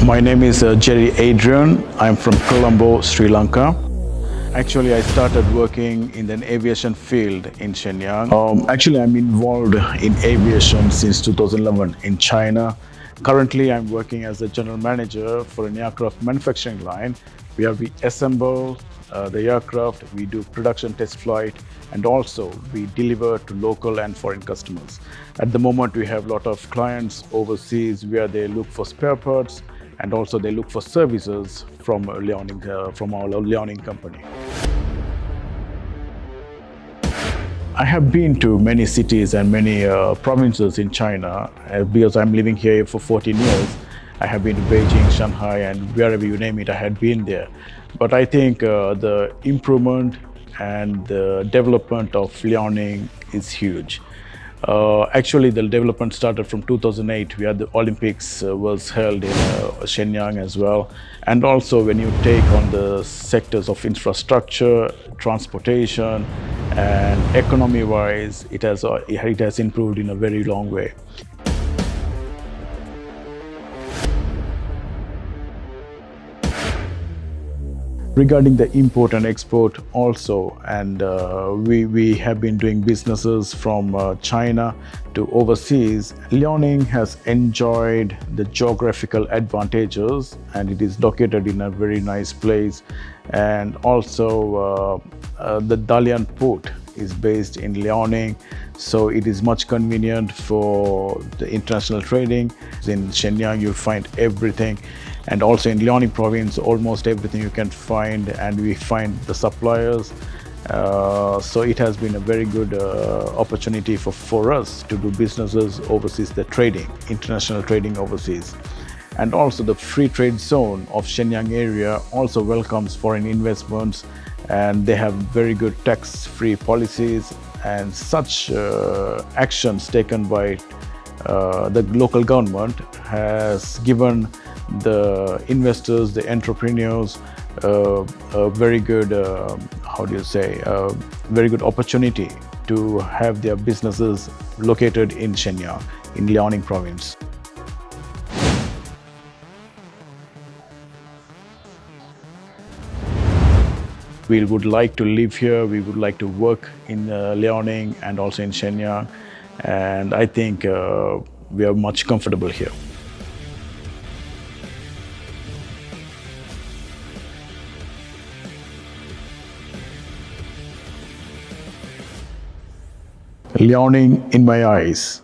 My name is Jerry Adrain. I'm from Colombo, Sri Lanka. Actually, I started working in the aviation field in Shenyang. Actually, I'm involved in aviation since 2011 in China. Currently, I'm working as a general manager for an aircraft manufacturing line where we assemble the aircraft, we do production test flight, and also we deliver to local and foreign customers. At the moment, we have a lot of clients overseas where they look for spare parts and also they look for services from Liaoning, from our Liaoning company. I have been to many cities and many provinces in China because I'm living here for 14 years. I have been to Beijing, Shanghai, and wherever you name it, I had been there. But I think the improvement and the development of Liaoning is huge. Actually, the development started from 2008, where the Olympics was held in Shenyang as well. And also, when you take on the sectors of infrastructure, transportation, and economy-wise, it has improved in a very long way. Regarding the import and export also, and we have been doing businesses from China to overseas. Liaoning has enjoyed the geographical advantages and it is located in a very nice place. And also the Dalian port is based in Liaoning, so it is much convenient for the international trading. In Shenyang you find everything, and also in Liaoning province almost everything you can find, and we find the suppliers. So it has been a very good opportunity for us to do businesses overseas, the trading, international trading overseas. And also the free trade zone of Shenyang area also welcomes foreign investments, and they have very good tax-free policies, and such actions taken by the local government has given the investors, the entrepreneurs, a very good, very good opportunity to have their businesses located in Shenyang, in Liaoning province. We would like to live here, we would like to work in Liaoning and also in Shenyang, and I think we are much comfortable here. Liaoning, in my eyes,